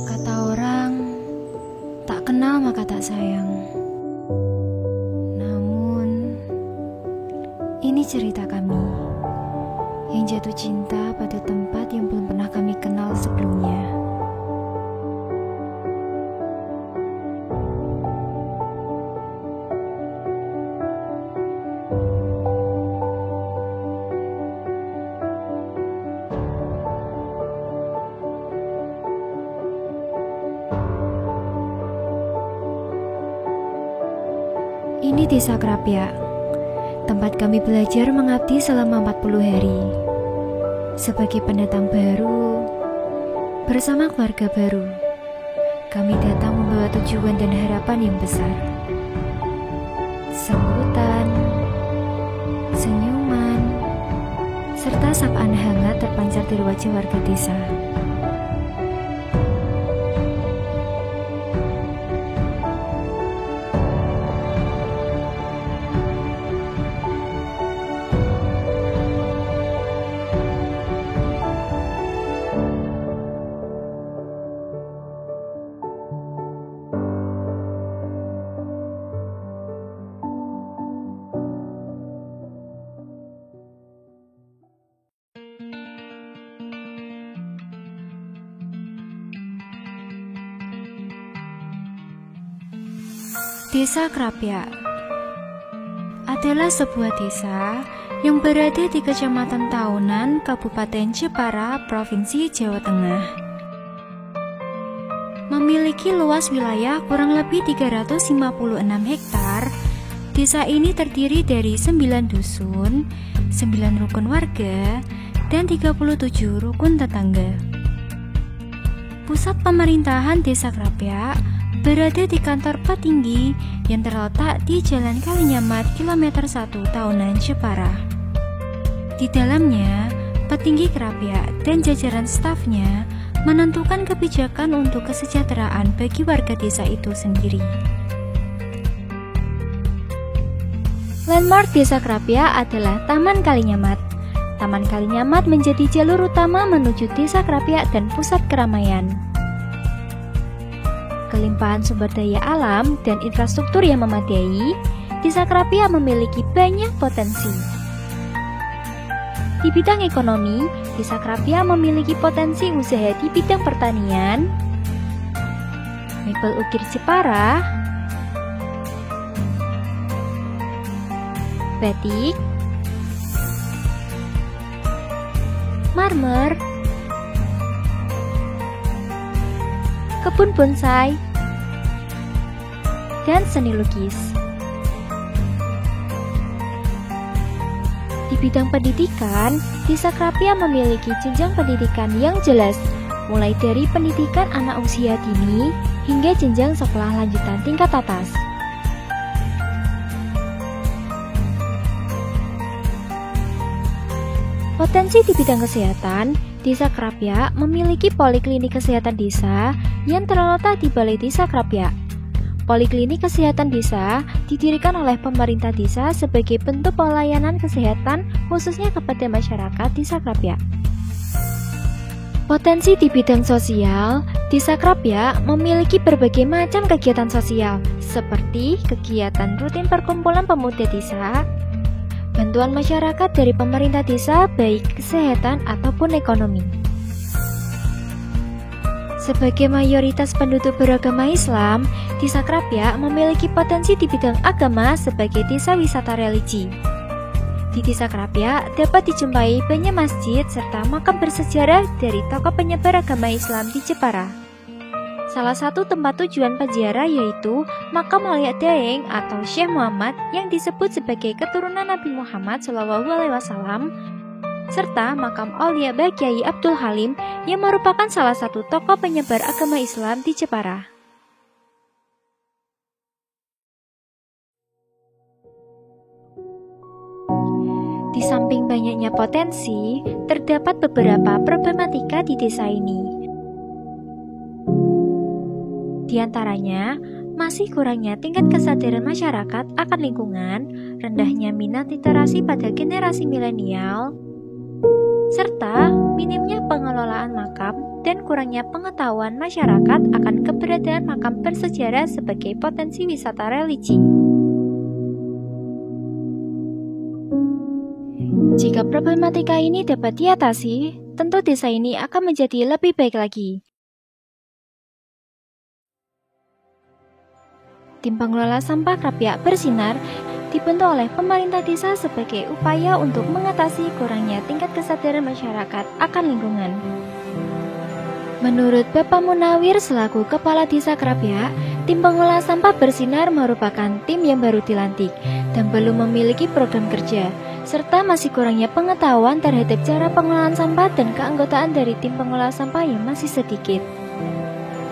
Kata orang, tak kenal maka tak sayang. Namun, ini cerita kami yang jatuh cinta pada tempat yang belum pernah kami kenal sebelumnya. Ini Desa Krapyak, tempat kami belajar mengabdi selama 40 hari. Sebagai pendatang baru, bersama keluarga baru, kami datang membawa tujuan dan harapan yang besar. Sambutan, senyuman, serta sapaan hangat terpancar dari wajah warga desa. Desa Krapyak adalah sebuah desa yang berada di Kecamatan Tahunan, Kabupaten Jepara, Provinsi Jawa Tengah. Memiliki luas wilayah kurang lebih 356 hektar, desa ini terdiri dari 9 dusun, 9 rukun warga, dan 37 rukun tetangga. Pusat pemerintahan Desa Krapyak berada di kantor petinggi yang terletak di Jalan Kalinyamat kilometer 1 Tahunan Jepara. Di dalamnya, petinggi Krapyak dan jajaran stafnya menentukan kebijakan untuk kesejahteraan bagi warga desa itu sendiri. Landmark Desa Krapyak adalah Taman Kalinyamat. Taman Kalinyamat menjadi jalur utama menuju Desa Krapyak dan pusat keramaian. Kelimpahan sumber daya alam dan infrastruktur yang memadai, Desa Krapyak memiliki banyak potensi. Di bidang ekonomi, Desa Krapyak memiliki potensi usaha di bidang pertanian, mebel ukir Jepara, batik, marmer, kebun bonsai, dan seni lukis. Di bidang pendidikan, Desa Krapyak memiliki jenjang pendidikan yang jelas, mulai dari pendidikan anak usia dini hingga jenjang sekolah lanjutan tingkat atas. Potensi di bidang kesehatan, Desa Krapyak memiliki poliklinik kesehatan desa yang terletak di Balai Desa Krapyak. Poliklinik kesehatan desa didirikan oleh pemerintah desa sebagai bentuk pelayanan kesehatan khususnya kepada masyarakat Desa Krapyak. Potensi di bidang sosial, Desa Krapyak memiliki berbagai macam kegiatan sosial seperti kegiatan rutin perkumpulan pemuda desa, bantuan masyarakat dari pemerintah desa baik kesehatan ataupun ekonomi. Sebagai mayoritas penduduk beragama Islam, Desa Krapyak memiliki potensi di bidang agama sebagai desa wisata religi. Di Desa Krapyak dapat dijumpai banyak masjid serta makam bersejarah dari tokoh penyebar agama Islam di Jepara. Salah satu tempat tujuan peziarah yaitu makam Aulia Daeng atau Syekh Muhammad yang disebut sebagai keturunan Nabi Muhammad SAW, serta makam Aulia Kyai Abdul Halim yang merupakan salah satu tokoh penyebar agama Islam di Jepara. Desa samping banyaknya potensi, terdapat beberapa problematika di desa ini. Di antaranya, masih kurangnya tingkat kesadaran masyarakat akan lingkungan, rendahnya minat literasi pada generasi milenial, serta minimnya pengelolaan makam dan kurangnya pengetahuan masyarakat akan keberadaan makam bersejarah sebagai potensi wisata religi. Jika problematika ini dapat diatasi, tentu desa ini akan menjadi lebih baik lagi. Tim pengelola sampah Krapyak bersinar dibentuk oleh pemerintah desa sebagai upaya untuk mengatasi kurangnya tingkat kesadaran masyarakat akan lingkungan. Menurut Bapak Munawir selaku Kepala Desa Krapyak, tim pengelola sampah bersinar merupakan tim yang baru dilantik dan belum memiliki program kerja, serta masih kurangnya pengetahuan terhadap cara pengelolaan sampah dan keanggotaan dari tim pengelola sampah yang masih sedikit.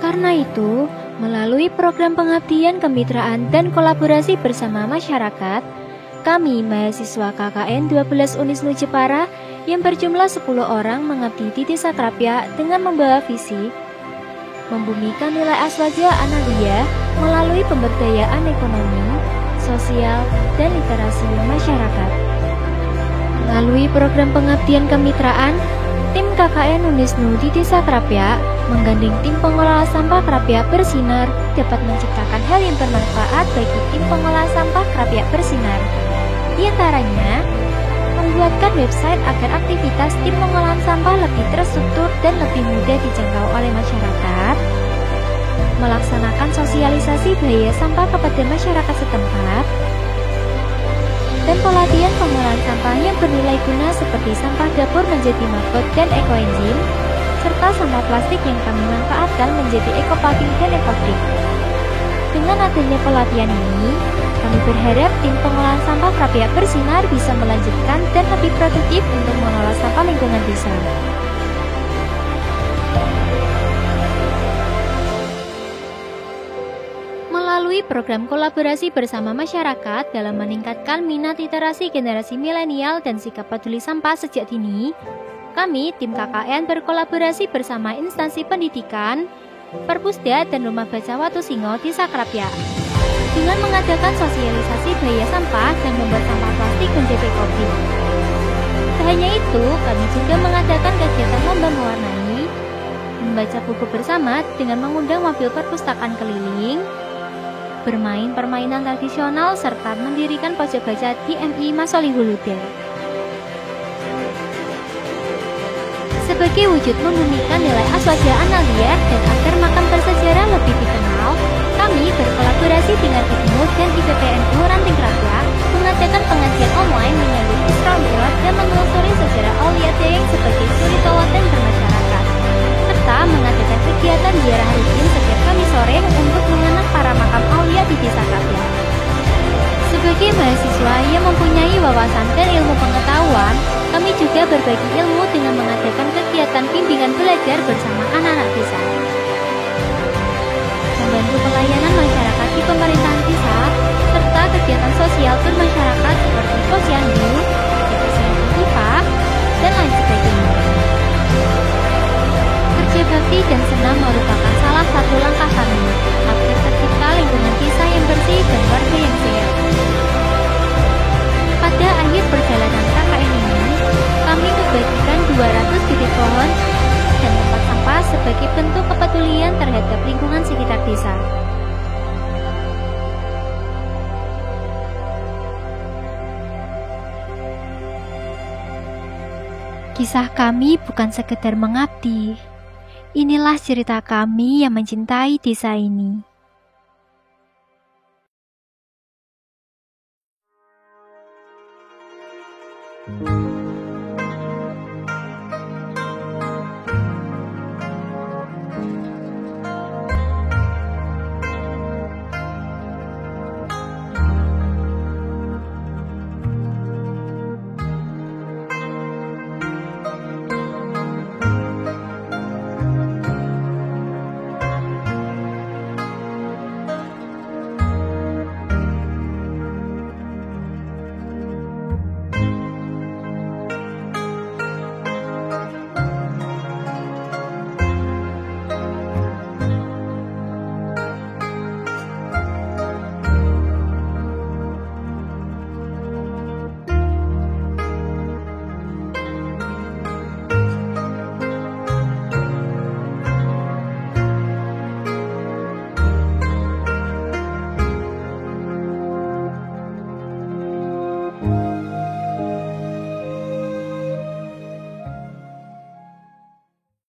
Karena itu, melalui program pengabdian, kemitraan, dan kolaborasi bersama masyarakat, kami mahasiswa KKN 12 Unisnu Jepara yang berjumlah 10 orang mengabdi di Desa Krapyak dengan membawa visi membumikan nilai aswaja Analia melalui pemberdayaan ekonomi, sosial, dan literasi masyarakat. Melalui program pengabdian kemitraan, tim KKN Unisnu di Desa Krapyak menggandeng tim pengelola sampah Krapyak bersinar dapat menciptakan hal yang bermanfaat bagi tim pengelola sampah Krapyak bersinar. Di antaranya, membuatkan website agar aktivitas tim pengolahan sampah lebih terstruktur dan lebih mudah dijangkau oleh masyarakat, melaksanakan sosialisasi bahaya sampah kepada masyarakat setempat, dan pelatihan pengolahan sampah yang bernilai guna seperti sampah dapur menjadi marbot dan ekoenzim, serta sampah plastik yang kami manfaatkan menjadi ekopaving dan ekotrik. Dengan adanya pelatihan ini, kami berharap tim pengolahan sampah Krapyak bersinar bisa melanjutkan dan lebih produktif untuk mengelola sampah lingkungan desa. Melalui program kolaborasi bersama masyarakat dalam meningkatkan minat literasi generasi milenial dan sikap peduli sampah sejak dini, kami, tim KKN berkolaborasi bersama instansi pendidikan, Perpusda dan Rumah Baca Watu Singo Desa Krapyak dengan mengadakan sosialisasi bahaya sampah dan membuat sampah plastik menjadi kopi. Tak hanya itu, kami juga mengadakan kegiatan lomba mewarnai, membaca buku bersama dengan mengundang mobil perpustakaan keliling, bermain permainan tradisional, serta mendirikan pojok baca di MI Masolihuluda. Sebagai wujud membumikan nilai aswaja Analia dan agar makam bersejarah lebih dikenal, kami berkolaborasi dengan IPNUS dan IPPNU Ranting Krapyak mengadakan pengajian online menyambut Isra Mi'raj dan menelusuri sejarah Aulia Daeng sebagai suri teladan bermasyarakat, serta mengadakan kegiatan ziarah rutin setiap Kamis sore untuk mengenang para makam Aulia di Desa Krapyak. Sebagai mahasiswa yang mempunyai wawasan dan ilmu pengetahuan, kami juga berbagi ilmu dengan mengadakan kegiatan bimbingan belajar bersama anak-anak desa. Membantu pelayanan masyarakat di pemerintahan desa, serta kegiatan sosial bermasyarakat seperti posyandu, kegiatan IPA, dan lain sebagainya. Kerja bakti dan senam merupakan salah satu langkah kami agar tercipta lingkungan desa yang bersih dan warga yang sehat. Pada akhir perjalanan KKN ini, kami membagikan 200 bibit pohon dan tempat sampah sebagai bentuk kepedulian terhadap lingkungan sekitar desa. Kisah kami bukan sekedar mengabdi. Inilah cerita kami yang mencintai desa ini.